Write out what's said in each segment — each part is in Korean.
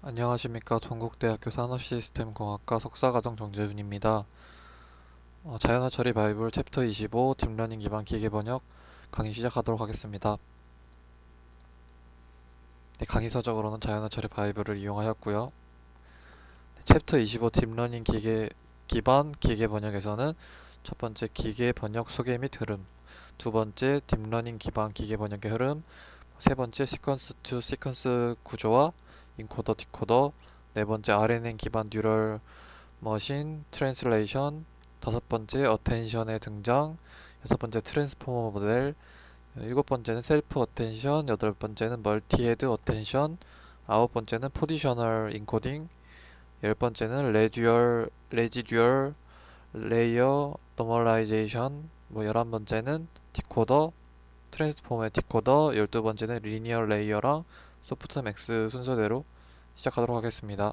안녕하십니까. 동국대학교 산업시스템공학과 석사과정 정재준입니다. 자연어 처리 바이블 챕터 25 딥러닝 기반 기계번역 강의 시작하도록 하겠습니다. 네, 강의 서적으로는 자연어 처리 바이블을 이용하였고요. 네, 챕터 25 딥러닝 기반 기계번역에서는 첫 번째 기계번역 소개 및 흐름, 두 번째 딥러닝 기반 기계번역의 흐름, 세 번째 시퀀스 투 시퀀스 구조와 인코더 디코더, 네 번째 RNN 기반 뉴럴 머신 트랜슬레이션, 다섯 번째 어텐션의 등장, 여섯 번째 트랜스포머 모델, 일곱 번째는 셀프 어텐션, 여덟 번째는 멀티 헤드 어텐션, 아홉 번째는 포지셔널 인코딩, 열 번째는 레지듀얼 레이어 노멀라이제이션, 열한 번째는 디코더 트랜스포머의 디코더, 열두 번째는 리니어 레이어랑 소프트맥스 순서대로 시작하도록 하겠습니다.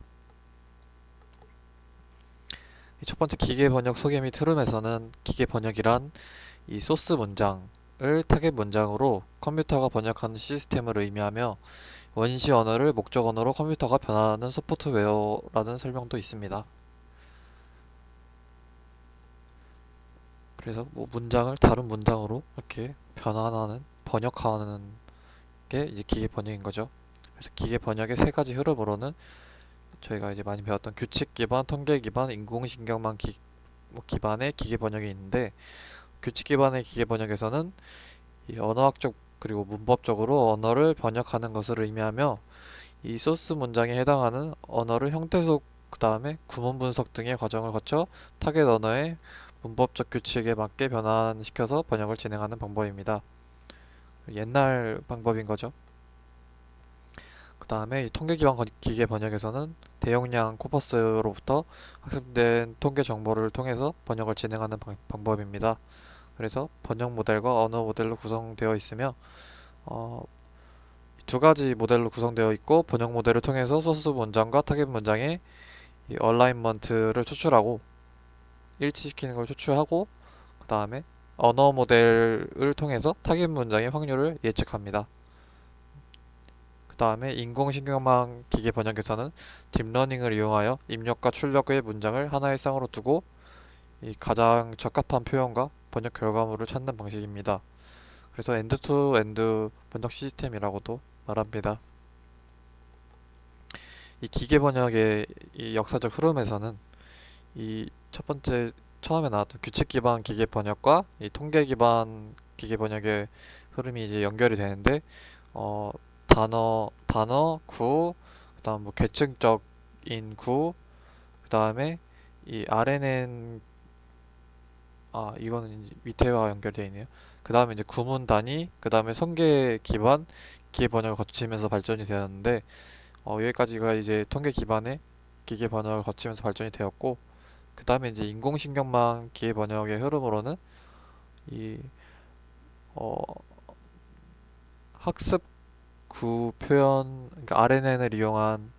첫 번째 기계 번역 소개 및 흐름에서는 기계 번역이란 이 소스 문장을 타겟 문장으로 컴퓨터가 번역하는 시스템을 의미하며 원시 언어를 목적 언어로 컴퓨터가 변환하는 소프트웨어라는 설명도 있습니다. 그래서 문장을 다른 문장으로 이렇게 변환하는 번역하는 게 이제 기계 번역인 거죠. 그래서 기계 번역의 세 가지 흐름으로는 저희가 이제 많이 배웠던 규칙 기반, 통계 기반, 인공신경망 기반의 기계 번역이 있는데, 규칙 기반의 기계 번역에서는 이 언어학적 그리고 문법적으로 언어를 번역하는 것을 의미하며 이 소스 문장에 해당하는 언어를 형태소 그 다음에 구문 분석 등의 과정을 거쳐 타겟 언어의 문법적 규칙에 맞게 변환시켜서 번역을 진행하는 방법입니다. 옛날 방법인 거죠. 그 다음에 통계 기반 기계 번역에서는 대용량 코퍼스로부터 학습된 통계 정보를 통해서 번역을 진행하는 방법입니다. 그래서 번역 모델과 언어 모델로 구성되어 있으며 어, 두 가지 모델로 구성되어 있고, 번역 모델을 통해서 소스 문장과 타겟 문장의 이 얼라인먼트를 추출하고 일치시키는 걸 추출하고, 그 다음에 언어 모델을 통해서 타겟 문장의 확률을 예측합니다. 그 다음에 인공신경망 기계 번역에서는 딥러닝을 이용하여 입력과 출력의 문장을 하나의 쌍으로 두고 이 가장 적합한 표현과 번역 결과물을 찾는 방식입니다. 그래서 엔드 투 엔드 번역 시스템이라고도 말합니다. 이 기계 번역의 이 역사적 흐름에서는 이 첫 번째 처음에 나왔던 규칙 기반 기계 번역과 이 통계 기반 기계 번역의 흐름이 이제 연결이 되는데, 어, 단어 구, 그다음 계층적인 구, 그다음에 이 RNN, 이거는 이제 밑에와 연결되어 있네요. 그다음에 이제 구문 단위, 그다음에 통계 기반 기계 번역을 거치면서 발전이 되었는데, 여기까지가 이제 통계 기반의 기계 번역을 거치면서 발전이 되었고, 그 다음에 이제 인공신경망 기계 번역의 흐름으로는 이 어, 학습 구 표현, 그러니까 RNN을 이용한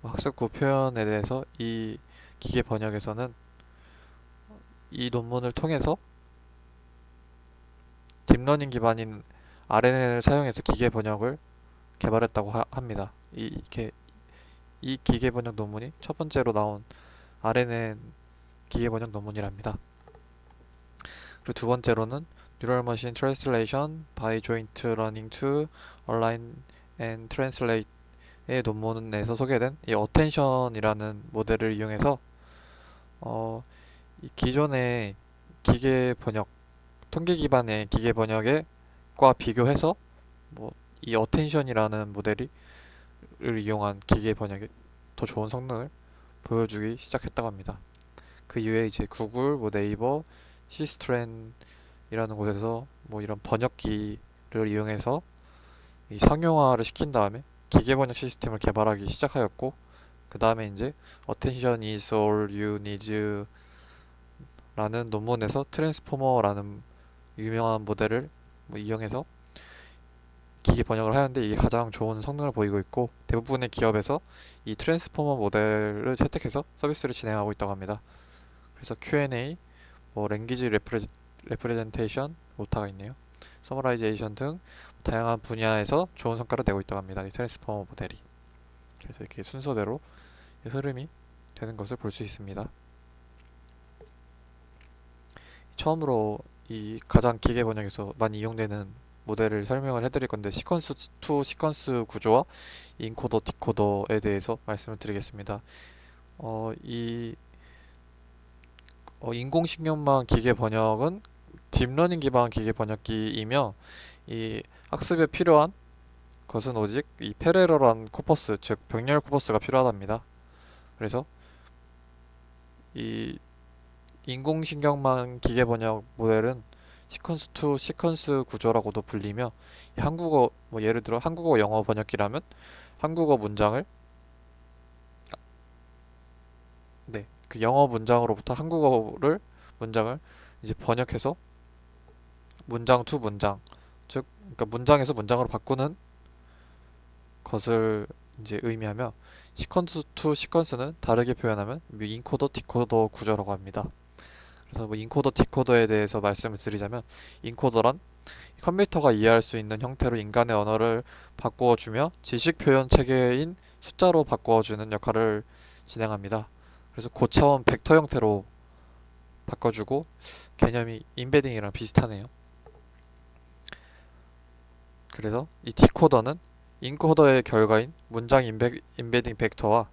학습 구 표현에 대해서 이 기계 번역에서는 이 논문을 통해서 딥러닝 기반인 RNN을 사용해서 기계 번역을 개발했다고 합니다. 이 기계 번역 논문이 첫 번째로 나온 RNN 기계 번역 논문이랍니다. 그리고 두 번째로는 Neural Machine Translation by Joint Learning to Align and Translate의 논문에서 소개된 이 어텐션이라는 모델을 이용해서 어, 이 기존의 기계 번역, 통계 기반의 기계 번역과 비교해서 이 어텐션이라는 모델을 이용한 기계 번역에 더 좋은 성능을 보여주기 시작했다고 합니다. 그 이후에 이제 구글, 네이버, 시스트렌이라는 곳에서 이런 번역기를 이용해서 이 상용화를 시킨 다음에 기계 번역 시스템을 개발하기 시작하였고, 그 다음에 이제 Attention is all you need 라는 논문에서 트랜스포머라는 유명한 모델을 이용해서 기계 번역을 하는데, 이게 가장 좋은 성능을 보이고 있고, 대부분의 기업에서 이 트랜스포머 모델을 채택해서 서비스를 진행하고 있다고 합니다. 그래서 Q&A, 랭귀지 레프레젠테이션, 오타가 있네요. 서머라이제이션 등 다양한 분야에서 좋은 성과를 내고 있다고 합니다. 이 트랜스포머 모델이. 그래서 이렇게 순서대로 흐름이 되는 것을 볼 수 있습니다. 처음으로 이 가장 기계 번역에서 많이 이용되는 모델을 설명을 해드릴 건데, 시퀀스 투 시퀀스 구조와 인코더 디코더에 대해서 말씀을 드리겠습니다. 이 인공신경망 기계 번역은 딥러닝 기반 기계 번역기이며, 이 학습에 필요한 것은 오직 이 패러럴한 코퍼스, 즉 병렬 코퍼스가 필요하답니다. 그래서 이 인공신경망 기계 번역 모델은 시퀀스 투 시퀀스 구조라고도 불리며, 이 한국어 예를 들어 한국어 영어 번역기라면 한국어 문장을 그 영어 문장으로부터 한국어를 문장을 이제 번역해서 문장 투 문장, 즉 그러니까 문장에서 문장으로 바꾸는 것을 이제 의미하며, 시퀀스 투 시퀀스는 다르게 표현하면 인코더 디코더 구조라고 합니다. 그래서 인코더 디코더에 대해서 말씀을 드리자면, 인코더란 컴퓨터가 이해할 수 있는 형태로 인간의 언어를 바꾸어주며 지식 표현 체계인 숫자로 바꾸어주는 역할을 진행합니다. 그래서 고차원 벡터 형태로 바꿔주고, 개념이 인베딩이랑 비슷하네요. 그래서 이 디코더는 인코더의 결과인 문장 인베딩 벡터와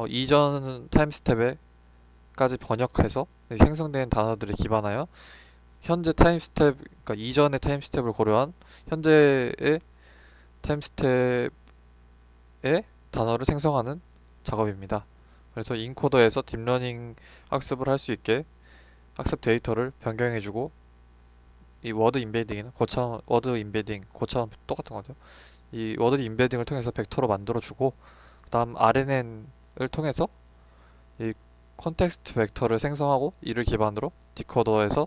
이전 타임스텝에까지 번역해서 생성된 단어들을 기반하여 현재 타임스텝, 그러니까 이전의 타임스텝을 고려한 현재의 타임스텝의 단어를 생성하는 작업입니다. 그래서 인코더에서 딥러닝 학습을 할 수 있게 학습 데이터를 변경해주고, 이 워드 인베딩이나 고차원 워드 인베딩, 고차원 똑같은 거죠. 이 워드 인베딩을 통해서 벡터로 만들어주고, 그다음 RNN을 통해서 이 컨텍스트 벡터를 생성하고, 이를 기반으로 디코더에서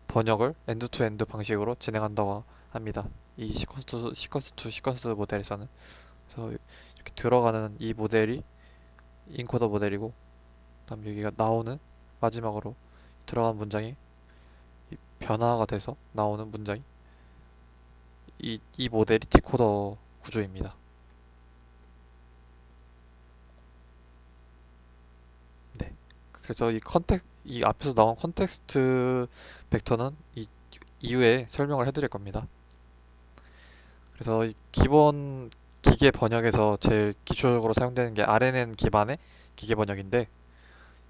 번역을 엔드 투 엔드 방식으로 진행한다고 합니다. 이 시퀀스 투 시퀀스 모델에서는. 그래서 이렇게 들어가는 이 모델이 인코더 모델이고, 그다음 여기가 나오는 마지막으로 들어간 문장이 변화가 돼서 나오는 문장이 이 모델이 디코더 구조입니다. 네. 그래서 이 앞에서 나온 컨텍스트 벡터는 이 이후에 설명을 해드릴 겁니다. 그래서 이 기본 기계 번역에서 제일 기초적으로 사용되는 게 RNN 기반의 기계 번역인데,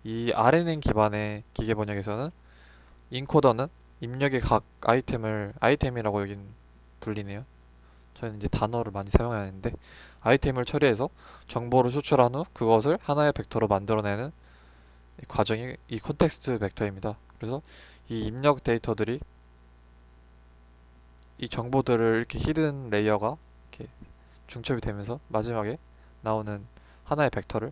이 RNN 기반의 기계 번역에서는 인코더는 입력의 각 아이템이라고 여긴 불리네요. 저희는 이제 단어를 많이 사용하는데, 아이템을 처리해서 정보를 수출한 후 그것을 하나의 벡터로 만들어내는 이 과정이 이 컨텍스트 벡터입니다. 그래서 이 입력 데이터들이 이 정보들을 이렇게 히든 레이어가 이렇게 중첩이 되면서 마지막에 나오는 하나의 벡터를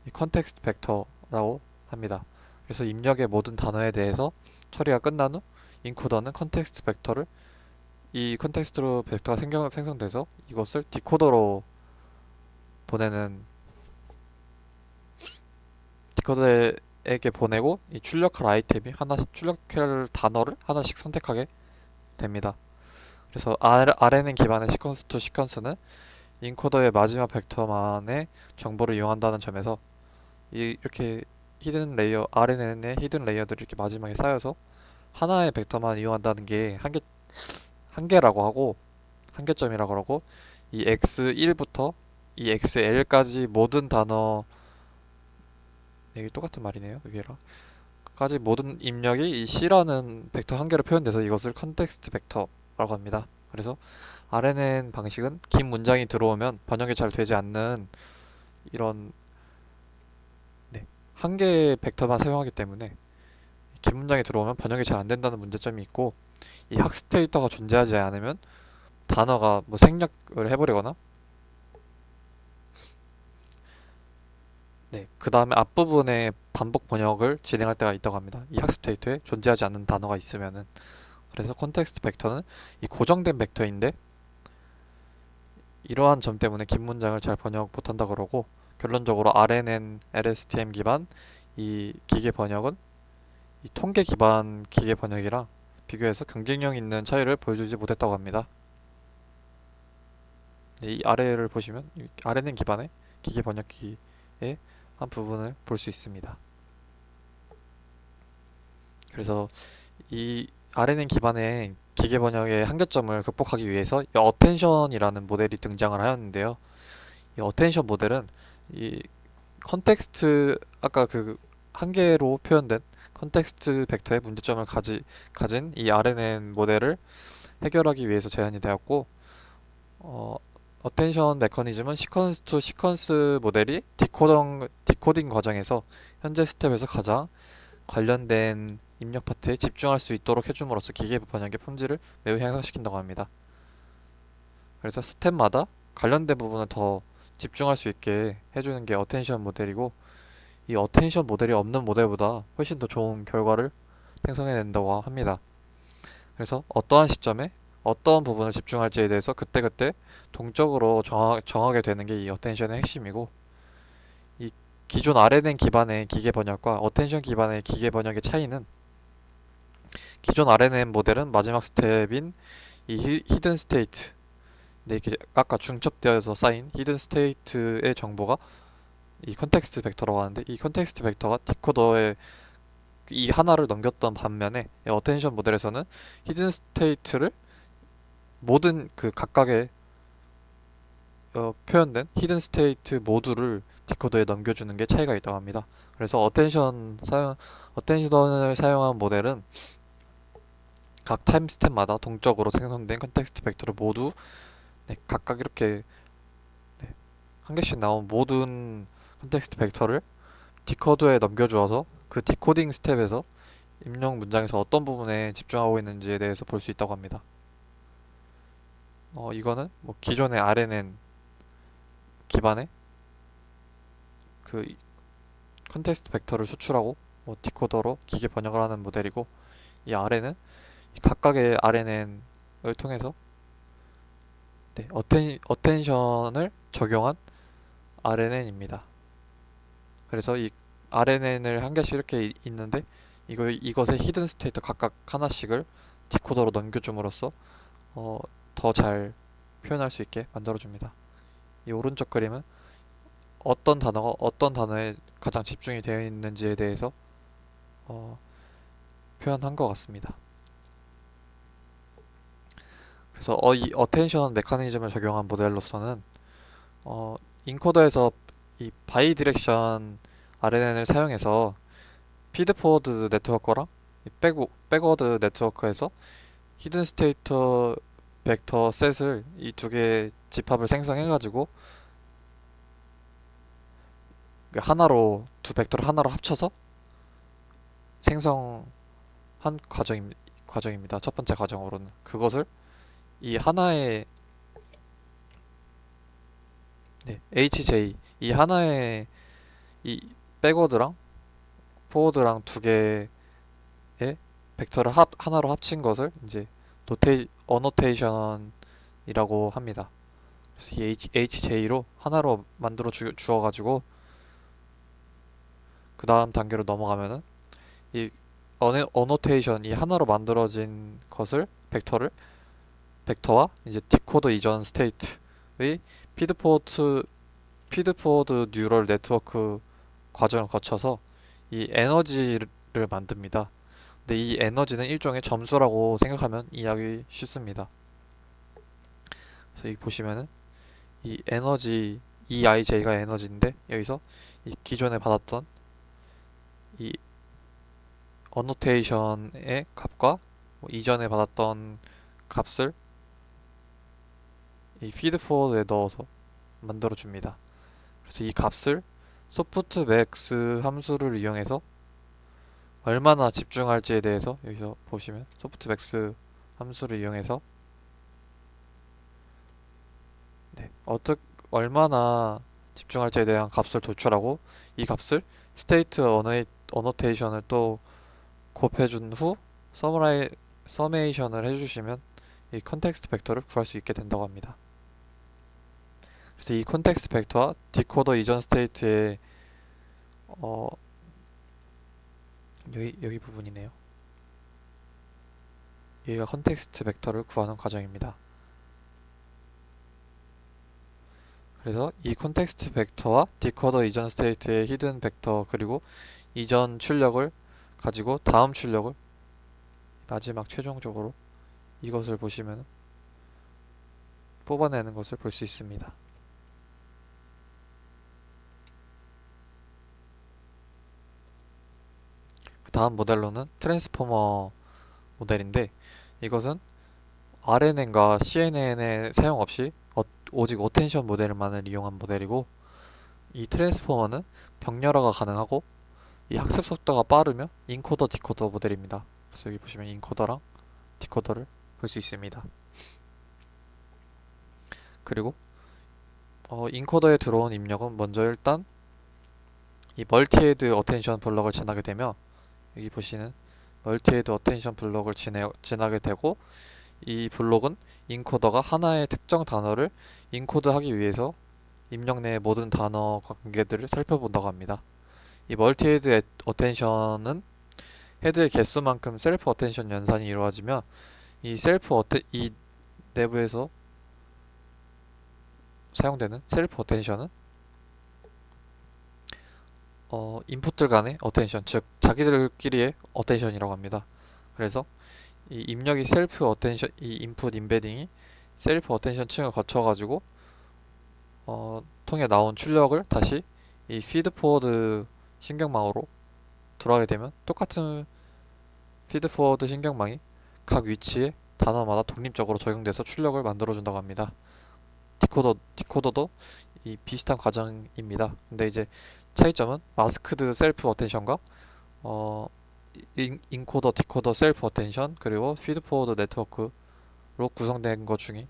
이 컨텍스트 벡터라고 합니다. 그래서 입력의 모든 단어에 대해서 처리가 끝난 후 인코더는 컨텍스트 벡터를 이 컨텍스트로 벡터가 생성돼서 이것을 디코더로 보내는 디코더에게 보내고, 이 출력할 아이템이 하나씩 출력할 단어를 하나씩 선택하게 됩니다. 그래서 RNN 기반의 시퀀스 투 시퀀스는 인코더의 마지막 벡터만의 정보를 이용한다는 점에서 이렇게 히든 레이어, RNN의 히든 레이어들이 이렇게 마지막에 쌓여서 하나의 벡터만 이용한다는 게 한계라고 하고, 한계점이라고 하고, 이 x1부터 이 xl까지 모든 단어, 이게 똑같은 말이네요. 위에랑 까지 모든 입력이 이 c라는 벡터 한개로 표현돼서 이것을 컨텍스트 벡터라고 합니다. 그래서 RNN 방식은 긴 문장이 들어오면 번역이 잘 되지 않는 이런 한 개의 벡터만 사용하기 때문에 긴 문장이 들어오면 번역이 잘 안 된다는 문제점이 있고, 이 학습 데이터가 존재하지 않으면 단어가 뭐 생략을 해버리거나, 그 다음에 앞부분에 반복 번역을 진행할 때가 있다고 합니다. 이 학습 데이터에 존재하지 않는 단어가 있으면은. 그래서 컨텍스트 벡터는 이 고정된 벡터인데, 이러한 점 때문에 긴 문장을 잘 번역 못한다 그러고, 결론적으로 RNN, LSTM 기반 이 기계 번역은 이 통계 기반 기계 번역이랑 비교해서 경쟁력 있는 차이를 보여주지 못했다고 합니다. 이 아래를 보시면 RNN 기반의 기계 번역기의 한 부분을 볼 수 있습니다. 그래서 이 RNN 기반의 기계 번역의 한계점을 극복하기 위해서 이 어텐션이라는 모델이 등장을 하였는데요. 이 어텐션 모델은 이 컨텍스트 아까 그 한계로 표현된 컨텍스트 벡터의 문제점을 가진 이 RNN 모델을 해결하기 위해서 제안이 되었고 어, 어텐션 메커니즘은 시퀀스 투 시퀀스 모델이 디코딩 과정에서 현재 스텝에서 가장 관련된 입력 파트에 집중할 수 있도록 해줌으로써 기계 번역의 품질을 매우 향상시킨다고 합니다. 그래서 스텝마다 관련된 부분을 더 집중할 수 있게 해주는 게 어텐션 모델이고 이 어텐션 모델이 없는 모델보다 훨씬 더 좋은 결과를 생성해낸다고 합니다. 그래서 어떠한 시점에 어떠한 부분을 집중할지에 대해서 그때그때 동적으로 정하게 되는 게 이 어텐션의 핵심이고 이 기존 RNN 기반의 기계 번역과 어텐션 기반의 기계 번역의 차이는 기존 RNN 모델은 마지막 스텝인 이 히든 스테이트 근데 이게 아까 중첩되어서 쌓인 히든 스테이트의 정보가 이 컨텍스트 벡터라고 하는데 이 컨텍스트 벡터가 디코더에 이 하나를 넘겼던 반면에 어텐션 모델에서는 히든 스테이트를 모든 그 각각의 표현된 히든 스테이트 모두를 디코더에 넘겨주는 게 차이가 있다고 합니다. 그래서 어텐션을 사용한 모델은 각 타임 스텝마다 동적으로 생성된 컨텍스트 벡터를 모두 각각 이렇게 한 개씩 나온 모든 컨텍스트 벡터를 디코더에 넘겨주어서 그 디코딩 스텝에서 입력 문장에서 어떤 부분에 집중하고 있는지에 대해서 볼 수 있다고 합니다. 이거는 뭐 기존의 RNN 기반의 그 컨텍스트 벡터를 수출하고 뭐 디코더로 기계 번역을 하는 모델이고 이 아래는 각각의 RNN을 통해서 어텐션을 적용한 RNN입니다. 그래서 이 RNN을 한 개씩 이렇게 있는데 이것의 히든 스테이트 각각 하나씩을 디코더로 넘겨줌으로써 더 잘 표현할 수 있게 만들어줍니다. 이 오른쪽 그림은 어떤 단어가 어떤 단어에 가장 집중이 되어 있는지에 대해서 어, 표현한 것 같습니다. 그래서 이 어텐션 메커니즘을 적용한 모델로서는 인코더에서 이 바이 디렉션 RNN을 사용해서 피드포워드 네트워커랑 백워드 네트워크에서 히든 스테이트 벡터 셋을 이 두 개의 집합을 생성해가지고 하나로 두 벡터를 하나로 합쳐서 생성한 과정입니다. 첫 번째 과정으로는 그것을 이 하나의 HJ 이 하나의 이 백워드랑 포워드랑 두 개의 벡터를 하나로 합친 것을 이제 어노테이션이라고 합니다. 그래서 이 HJ로 하나로 만들어 주어가지고 그 다음 단계로 넘어가면은 이 어노테이션 이 하나로 만들어진 것을 벡터와 이제 디코더 이전 스테이트의 피드포워드 뉴럴 네트워크 과정을 거쳐서 이 에너지를 만듭니다. 근데 이 에너지는 일종의 점수라고 생각하면 이해하기 쉽습니다. 그래서 여기 보시면은 이 에너지 EIJ가 에너지인데 여기서 이 기존에 받았던 이 어노테이션의 값과 뭐 이전에 받았던 값을 이 피드포워드에 넣어서 만들어 줍니다. 그래서 이 값을 소프트맥스 함수를 이용해서 얼마나 집중할지에 대해서 여기서 보시면 소프트맥스 함수를 이용해서 얼마나 집중할지에 대한 값을 도출하고 이 값을 스테이트 어노테이션을 또 곱해준 후 서메이션을 해주시면 이 컨텍스트 벡터를 구할 수 있게 된다고 합니다. 그래서 이 컨텍스트 벡터와 디코더 이전 스테이트의 여기 부분이네요. 여기가 컨텍스트 벡터를 구하는 과정입니다. 그래서 이 콘텍스트 벡터와 디코더 이전 스테이트의 히든 벡터 그리고 이전 출력을 가지고 다음 출력을 마지막 최종적으로 이것을 보시면 뽑아내는 것을 볼 수 있습니다. 다음 모델로는 트랜스포머 모델인데 이것은 RNN과 CNN의 사용 없이 오직 어텐션 모델만을 이용한 모델이고 이 트랜스포머는 병렬화가 가능하고 이 학습 속도가 빠르며 인코더 디코더 모델입니다. 그래서 여기 보시면 인코더랑 디코더를 볼 수 있습니다. 그리고 인코더에 들어온 입력은 먼저 일단 이 멀티헤드 어텐션 블럭을 지나게 되며 여기 보시는 멀티헤드 어텐션 블럭을 지나게 되고 이 블록은 인코더가 하나의 특정 단어를 인코드하기 위해서 입력 내의 모든 단어 관계들을 살펴본다고 합니다. 이 멀티헤드 어텐션은 헤드의 개수만큼 셀프 어텐션 연산이 이루어지며 이 내부에서 사용되는 셀프 어텐션은 인풋들 간의 어텐션, 즉 자기들끼리의 어텐션이라고 합니다. 그래서 이 입력이 셀프 어텐션, 이 인풋 임베딩이 셀프 어텐션 층을 거쳐가지고 통해 나온 출력을 다시 이 피드 포워드 신경망으로 돌아가게 되면 똑같은 피드 포워드 신경망이 각 위치에 단어마다 독립적으로 적용돼서 출력을 만들어준다고 합니다. 디코더도 이 비슷한 과정입니다. 근데 이제 차이점은 마스크드 셀프 어텐션과 인코더, 디코더 셀프 어텐션 그리고 피드 포워드 네트워크로 구성된 것 중에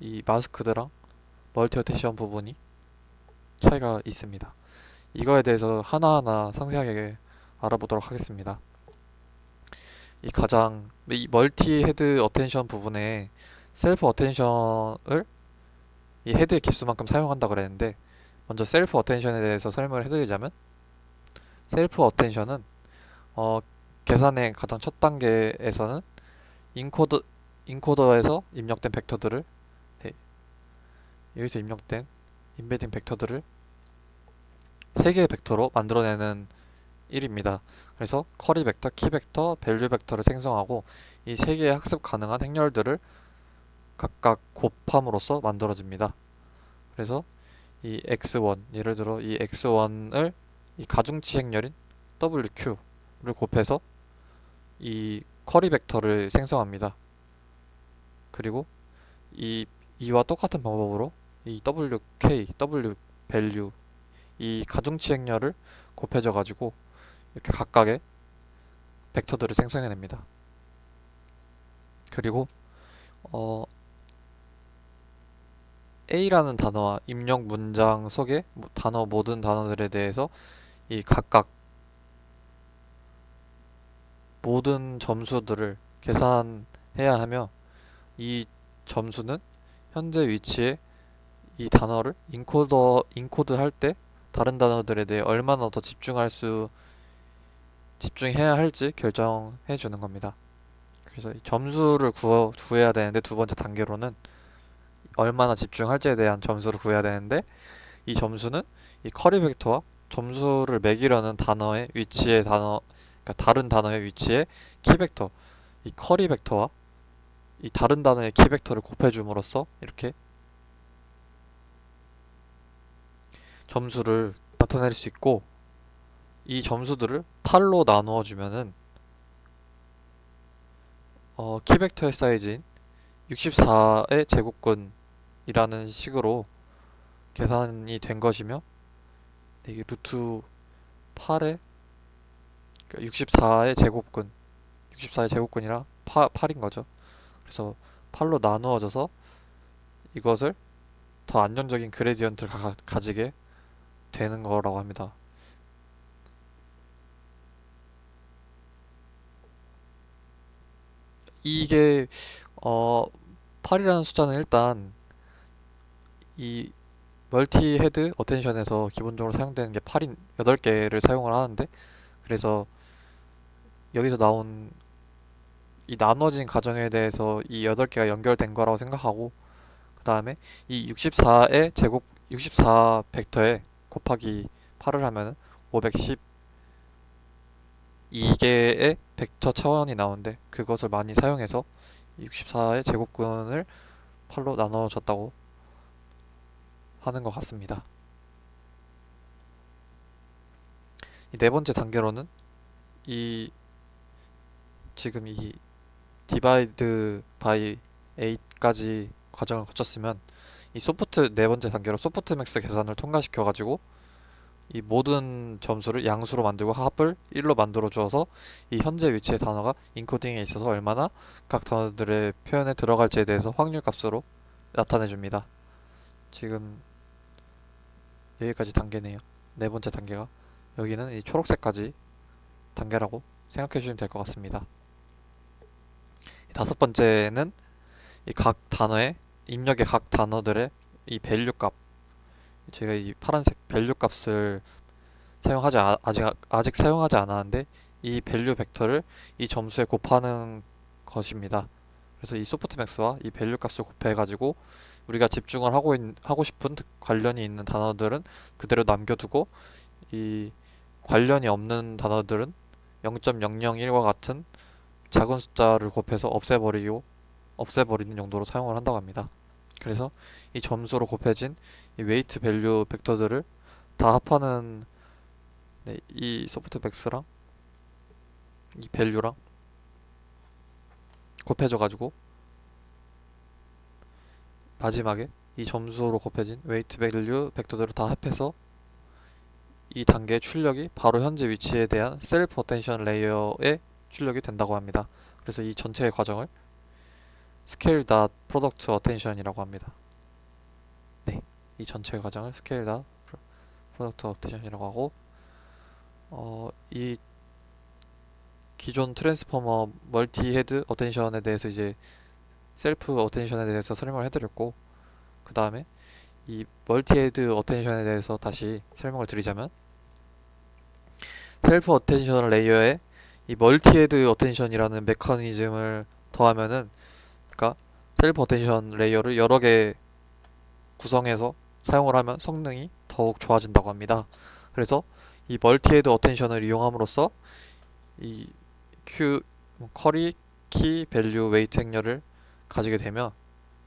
이 마스크드랑 멀티 어텐션 부분이 차이가 있습니다. 이거에 대해서 하나하나 상세하게 알아보도록 하겠습니다. 이 멀티 헤드 어텐션 부분에 셀프 어텐션을 이 헤드의 개수만큼 사용한다 그랬는데 먼저 셀프 어텐션에 대해서 설명을 해드리자면 셀프 어텐션은 계산의 가장 첫 단계에서는 인코더에서 입력된 벡터들을 여기서 입력된 임베딩 벡터들을 3개의 벡터로 만들어내는 일입니다. 그래서 커리 벡터, 키 벡터, 밸류 벡터를 생성하고 이 3개의 학습 가능한 행렬들을 각각 곱함으로써 만들어집니다. 그래서 이 x1, 예를 들어 이 x1을 이 가중치 행렬인 wq를 곱해서 이 커리 벡터를 생성합니다. 그리고 이와 똑같은 방법으로 이 wk, w 밸류 이 가중치 행렬을 곱해줘 가지고 이렇게 각각의 벡터들을 생성해냅니다. 그리고 A라는 단어와 입력 문장 속의 모든 단어들에 대해서 이 각각 모든 점수들을 계산해야 하며 이 점수는 현재 위치에 이 단어를 인코드할 때 다른 단어들에 대해 얼마나 더 집중해야 할지 결정해 주는 겁니다. 그래서 이 점수를 구해야 되는데 두 번째 단계로는 얼마나 집중할지에 대한 점수를 구해야 되는데 이 점수는 이 커리 벡터와 점수를 매기려는 단어의 위치의 그러니까 다른 단어의 위치에 키 벡터, 이 커리 벡터와 이 다른 단어의 키 벡터를 곱해줌으로써 이렇게 점수를 나타낼 수 있고 이 점수들을 8로 나누어 주면은 키 벡터의 사이즈인 64의 제곱근이라는 식으로 계산이 된 것이며 이게 루트 8의 64의 제곱근 64의 제곱근이라 8인 거죠. 그래서 8로 나누어져서 이것을 더 안정적인 그레디언트를 가지게 되는 거라고 합니다. 이게 8이라는 숫자는 일단 이 멀티 헤드 어텐션에서 기본적으로 사용되는 게 8인 8개를 사용을 하는데 그래서 여기서 나온 이 나눠진 가정에 대해서 이 8개가 연결된 거라고 생각하고 그 다음에 이 64 벡터에 곱하기 8을 하면 512개의 벡터 차원이 나오는데 그것을 많이 사용해서 64의 제곱근을 8로 나눠줬다고 하는 것 같습니다. 이 네 번째 단계로는 이 지금 이 디바이드 바이 8까지 과정을 거쳤으면 이 소프트 네 번째 단계로 소프트맥스 계산을 통과시켜 가지고 이 모든 점수를 양수로 만들고 합을 1로 만들어 주어서 이 현재 위치의 단어가 인코딩에 있어서 얼마나 각 단어들의 표현에 들어갈지에 대해서 확률 값으로 나타내 줍니다. 지금 여기까지 단계네요. 네 번째 단계가 여기는 이 초록색까지 단계라고 생각해 주시면 될 것 같습니다. 다섯 번째는 이 각 단어의 입력의 각 단어들의 이 밸류 값 제가 이 파란색 밸류 값을 아직 사용하지 않았는데 이 밸류 벡터를 이 점수에 곱하는 것입니다. 그래서 이 소프트맥스와 이 밸류 값을 곱해 가지고 우리가 집중을 하고 싶은 관련이 있는 단어들은 그대로 남겨두고 이 관련이 없는 단어들은 0.001과 같은 작은 숫자를 곱해서 없애버리는 용도로 사용을 한다고 합니다. 그래서 이 점수로 곱해진 이 웨이트 밸류 벡터들을 다 합하는 네, 이 소프트맥스랑 이 밸류랑 곱해져가지고 마지막에 이 점수로 곱해진 웨이트 밸류 벡터들을 다 합해서 이 단계의 출력이 바로 현재 위치에 대한 셀프 어텐션 레이어의 출력이 된다고 합니다. 그래서 이 전체의 과정을 스케일 닷 프로덕트 어텐션이라고 합니다. 네, 이 전체의 과정을 스케일 닷 프로덕트 어텐션이라고 하고 이 기존 트랜스포머 멀티 헤드 어텐션에 대해서 이제 셀프 어텐션에 대해서 설명을 해드렸고 그 다음에 이 멀티 헤드 어텐션에 대해서 다시 설명을 드리자면 셀프 어텐션 레이어에 이 멀티 헤드 어텐션이라는 메커니즘을 더하면은 그러니까 셀프 어텐션 레이어를 여러 개 구성해서 사용을 하면 성능이 더욱 좋아진다고 합니다. 그래서 이 멀티 헤드 어텐션을 이용함으로써 이 쿼리, 키, 밸류, 웨이트 행렬을 가지게 되면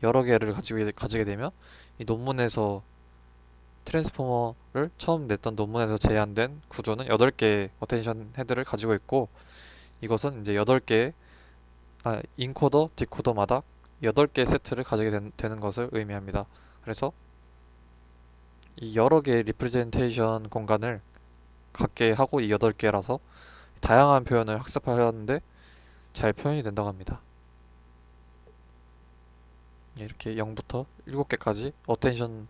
여러 개를 가지게 되면 이 논문에서 트랜스포머를 처음 냈던 논문에서 제안된 구조는 8개의 어텐션 헤드를 가지고 있고 이것은 이제 8개의 인코더, 디코더마다 8개의 세트를 가지게 되는 것을 의미합니다. 그래서 이 여러 개의 리프레젠테이션 공간을 갖게 하고 이 8개라서 다양한 표현을 학습하려는데 잘 표현이 된다고 합니다. 이렇게 0부터 7개까지 어텐션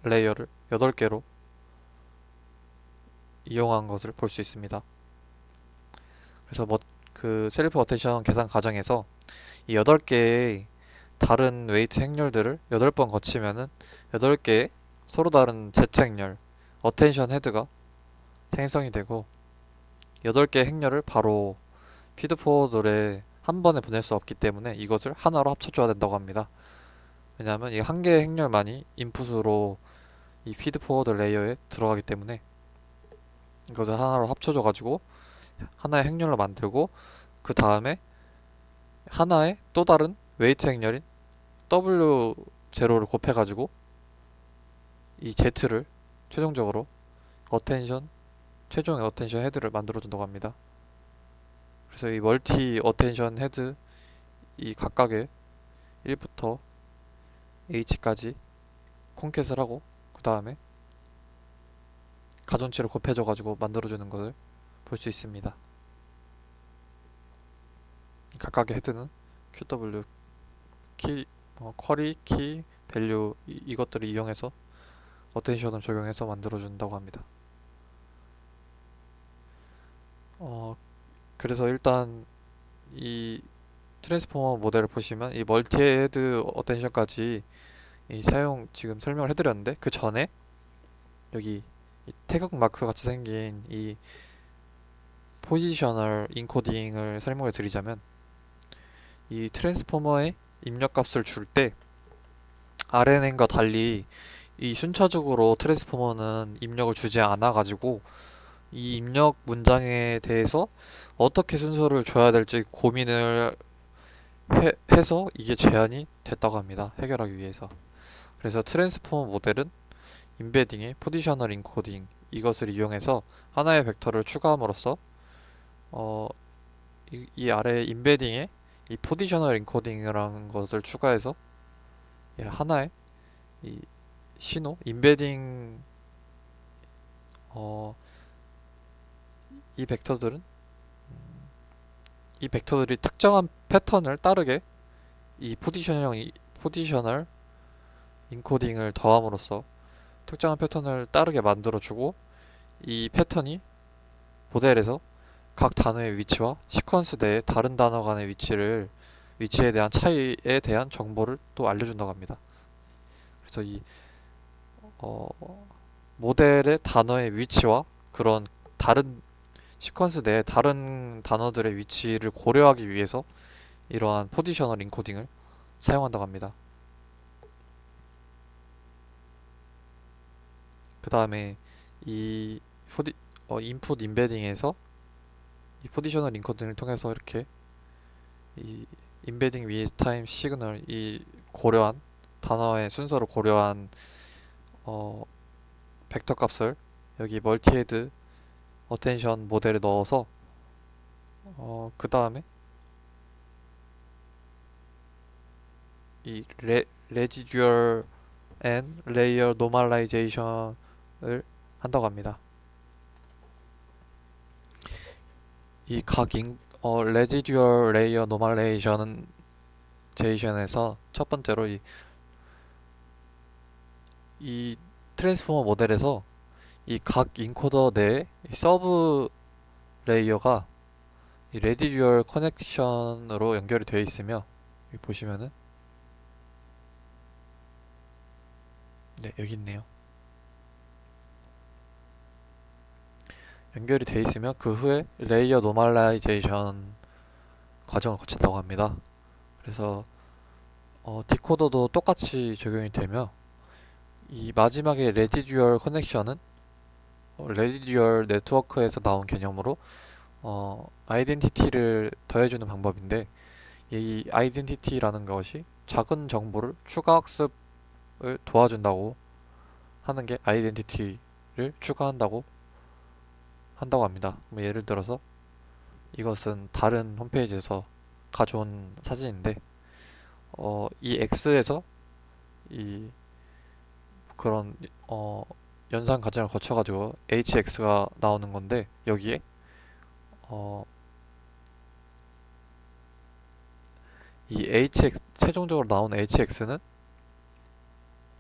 레이어를 8개로 이용한 것을 볼 수 있습니다. 그래서 그 셀프 어텐션 계산 과정에서 이 8개의 다른 웨이트 행렬들을 8번 거치면은 8개의 서로 다른 Z 행렬, 어텐션 헤드가 생성이 되고 8개의 행렬을 바로 피드포워드에 한 번에 보낼 수 없기 때문에 이것을 하나로 합쳐줘야 된다고 합니다. 왜냐하면 이 한 개의 행렬만이 인풋으로 이 피드포워드 레이어에 들어가기 때문에 이것을 하나로 합쳐줘 가지고 하나의 행렬로 만들고 그 다음에 하나의 또 다른 웨이트 행렬인 W0를 곱해 가지고 이 Z를 최종적으로 최종의 어텐션 헤드를 만들어 준다고 합니다. 그래서 이 멀티 어텐션 헤드 이 각각의 1부터 H까지 콘캣을 하고 그 다음에 가중치를 곱해줘 가지고 만들어주는 것을 볼 수 있습니다. 각각의 헤드는 QW 키, 쿼리, 키, 밸류 이것들을 이용해서 어텐션을 적용해서 만들어준다고 합니다. 그래서 일단 이 트랜스포머 모델을 보시면 이 멀티 헤드 어텐션까지 지금 설명을 해드렸는데 그 전에 여기 이 태극 마크 같이 생긴 이 포지셔널 인코딩을 설명을 드리자면 이 트랜스포머의 입력값을 줄 때 RNN과 달리 이 순차적으로 트랜스포머는 입력을 주지 않아 가지고 이 입력 문장에 대해서 어떻게 순서를 줘야 될지 고민을 해서 이게 제안이 됐다고 합니다. 해결하기 위해서. 그래서 트랜스포머 모델은 임베딩의 포지셔널 인코딩 이것을 이용해서 하나의 벡터를 추가함으로써 어, 이 아래 임베딩에 이 포지셔널 인코딩이라는 것을 추가해서 하나의 이 신호 임베딩 어, 이 벡터들은 이 벡터들이 특정한 패턴을 따르게 이 포지셔널 인코딩을 더함으로써 특정한 패턴을 따르게 만들어주고 이 패턴이 모델에서 각 단어의 위치와 시퀀스 내의 다른 단어 간의 위치에 대한 차이에 대한 정보를 또 알려준다고 합니다. 그래서 이 어, 모델의 단어의 위치와 그런 다른 시퀀스 내의 다른 단어들의 위치를 고려하기 위해서 이러한 포지셔널 인코딩을 사용한다고 합니다. 그 다음에 이 인풋 임베딩에서 이 포지셔널 인코딩을 통해서 이렇게 이 임베딩 with time 시그널 이 고려한 단어의 순서를 고려한 어, 벡터 값을 여기 멀티헤드 어텐션 모델에 넣어서 그 다음에 이 residual and layer normalization을 한다고 합니다. 이 residual layer normalization에서 첫 번째로 이 트랜스포머 모델에서 이 각 인코더 내에 서브 레이어가 이 residual 커넥션으로 연결이 되어 있으며 여기 보시면은 네 여기 있네요. 연결이 되어 있으며 그 후에 레이어 노멀라이제이션 과정을 거친다고 합니다. 그래서 디코더도 똑같이 적용이 되며 이 마지막에 레지듀얼 커넥션은 레지듀얼 네트워크에서 나온 개념으로 아이덴티티를 더해주는 방법인데 이 아이덴티티라는 것이 작은 정보를 추가 학습을 도와준다고 하는 게 아이덴티티를 추가한다고 합니다. 뭐 예를 들어서 이것은 다른 홈페이지에서 가져온 사진인데 이 X에서 이 그런 연산 과정을 거쳐가지고 HX가 나오는 건데 여기에 이 HX 최종적으로 나오는 HX는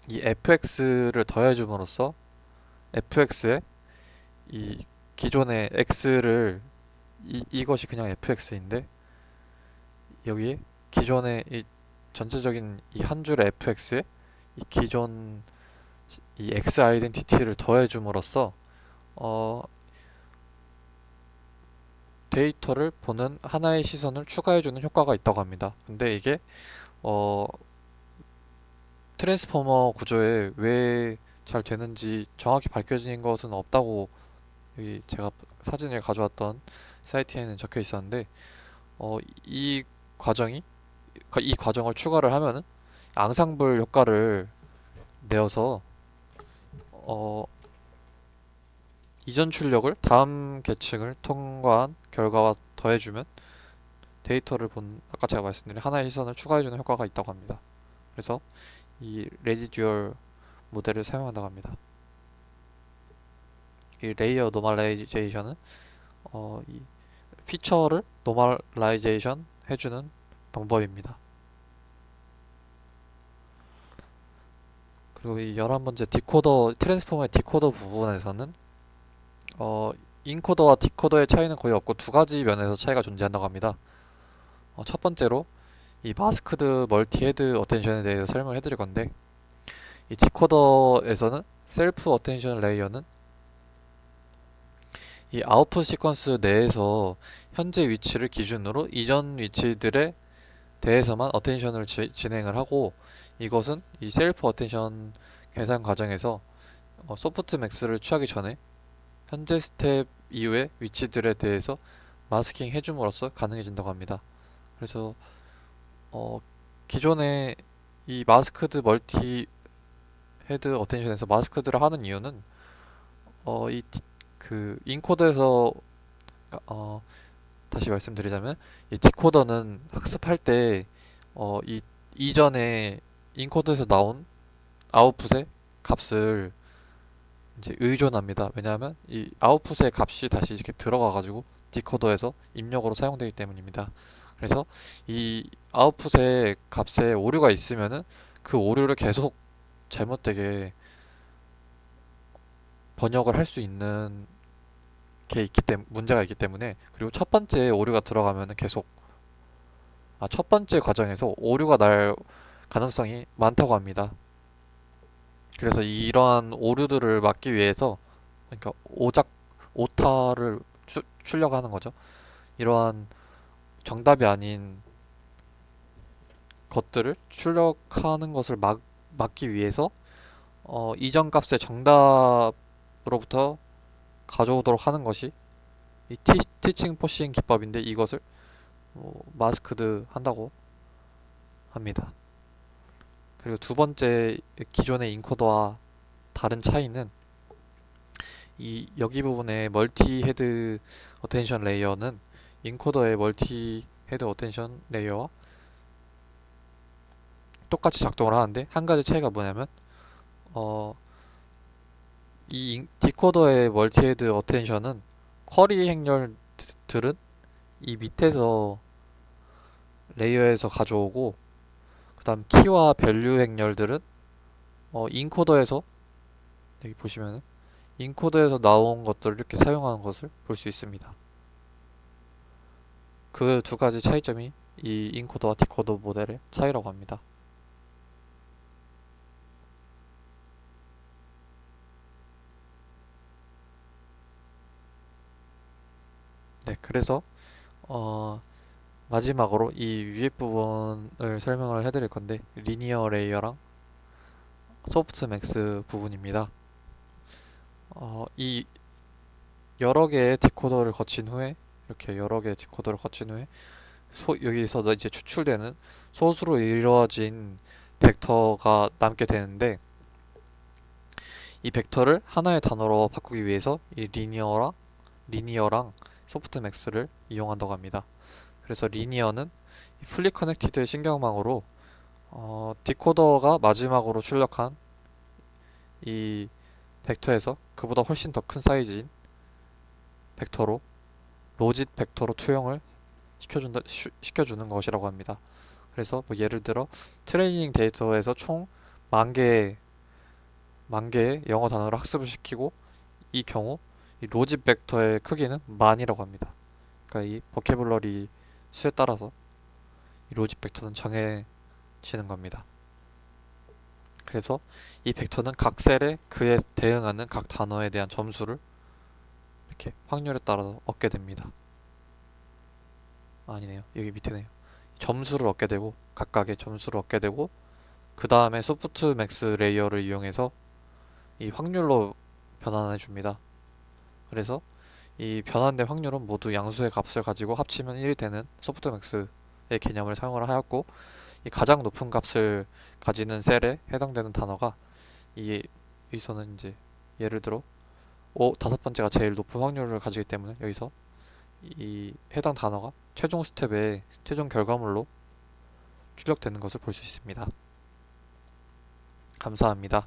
이 FX를 더해줌으로써 FX에 이 기존의 X를 이것이 그냥 FX인데 여기에 기존의 이 전체적인 이 한 줄의 FX에 이 기존 이 X 아이덴티티를 더해줌으로써 데이터를 보는 하나의 시선을 추가해주는 효과가 있다고 합니다. 근데 이게 트랜스포머 구조에 왜 잘 되는지 정확히 밝혀진 것은 없다고 여기 제가 사진을 가져왔던 사이트에는 적혀 있었는데 이 과정이 이 과정을 추가를 하면은 앙상블 효과를 내어서 이전 출력을 다음 계층을 통과한 결과와 더해주면 데이터를 본 아까 제가 말씀드린 하나의 시선을 추가해주는 효과가 있다고 합니다. 그래서 이 레지듀얼 모델을 사용한다고 합니다. 이 레이어 노멀라이제이션은 이 피처를 노멀라이제이션 해주는 방법입니다. 그리고 이 11번째 트랜스포머의 디코더 부분에서는 인코더와 디코더의 차이는 거의 없고 두 가지 면에서 차이가 존재한다고 합니다. 첫 번째로 이 마스크드 멀티 헤드 어텐션에 대해서 설명을 해드릴 건데 이 디코더에서는 셀프 어텐션 레이어는 이 아웃풋 시퀀스 내에서 현재 위치를 기준으로 이전 위치들에 대해서만 어텐션을 진행을 하고 이것은 이 셀프 어텐션 계산 과정에서 소프트맥스를 취하기 전에 현재 스텝 이후의 위치들에 대해서 마스킹 해줌으로써 가능해진다고 합니다. 그래서 어, 기존에 이 마스크드 멀티 헤드 어텐션에서 마스크드를 하는 이유는 이 그 인코더에서 어, 다시 말씀드리자면 이 디코더는 학습할 때 이 이전에 인코더에서 나온 아웃풋의 값을 이제 의존합니다. 왜냐하면 이 아웃풋의 값이 다시 이렇게 들어가가지고 디코더에서 입력으로 사용되기 때문입니다. 그래서 이 아웃풋의 값에 오류가 있으면은 그 오류를 계속 잘못되게 번역을 할 수 있는 게 있기 때문에 문제가 있기 때문에 그리고 첫 번째 오류가 들어가면은 계속 첫 번째 과정에서 오류가 날 가능성이 많다고 합니다. 그래서 이러한 오류들을 막기 위해서 그러니까 오타를 출력하는 거죠. 이러한 정답이 아닌 것들을 출력하는 것을 막기 위해서 이전 값의 정답으로부터 가져오도록 하는 것이 이 티칭 포싱 기법인데 이것을 마스크드 한다고 합니다. 그리고 두 번째 기존의 인코더와 다른 차이는 이 여기 부분의 멀티 헤드 어텐션 레이어는 인코더의 멀티 헤드 어텐션 레이어와 똑같이 작동을 하는데 한 가지 차이가 뭐냐면 어, 이 디코더의 멀티 헤드 어텐션은 쿼리 행렬들은 이 밑에서 레이어에서 가져오고 그 다음 키와 밸류 행렬들은 인코더에서 여기 보시면은 인코더에서 나온 것들을 이렇게 사용하는 것을 볼 수 있습니다. 그 두 가지 차이점이 이 인코더와 디코더 모델의 차이라고 합니다. 네, 그래서 마지막으로 이 위에 부분을 설명을 해드릴 건데 리니어 레이어랑 소프트맥스 부분입니다. 이 여러 개의 디코더를 거친 후에 이렇게 여러 개의 디코더를 거친 후에 여기서 이제 추출되는 소수로 이루어진 벡터가 남게 되는데 이 벡터를 하나의 단어로 바꾸기 위해서 이 리니어랑 소프트맥스를 이용한다고 합니다. 그래서 리니어는 풀리 커넥티드 신경망으로 디코더가 마지막으로 출력한 이 벡터에서 그보다 훨씬 더 큰 사이즈인 벡터로 로짓 벡터로 투영을 시켜주는 것이라고 합니다. 그래서 뭐 예를 들어 트레이닝 데이터에서 총 만 개의 영어 단어를 학습을 시키고 이 경우 이 로짓 벡터의 크기는 만이라고 합니다. 그러니까 이 버케블러리 수에 따라서 이 로짓 벡터는 정해지는 겁니다. 그래서 이 벡터는 각 셀에 그에 대응하는 각 단어에 대한 점수를 이렇게 확률에 따라서 얻게 됩니다. 아니네요. 여기 밑에네요. 점수를 얻게 되고 각각의 점수를 얻게 되고 그 다음에 소프트맥스 레이어를 이용해서 이 확률로 변환해 줍니다. 그래서 이 변환된 확률은 모두 양수의 값을 가지고 합치면 1이 되는 소프트맥스의 개념을 사용을 하였고 이 가장 높은 값을 가지는 셀에 해당되는 단어가 여기서는 이제 예를 들어 다섯 번째가 제일 높은 확률을 가지기 때문에 여기서 이 해당 단어가 최종 스텝의 최종 결과물로 출력되는 것을 볼 수 있습니다. 감사합니다.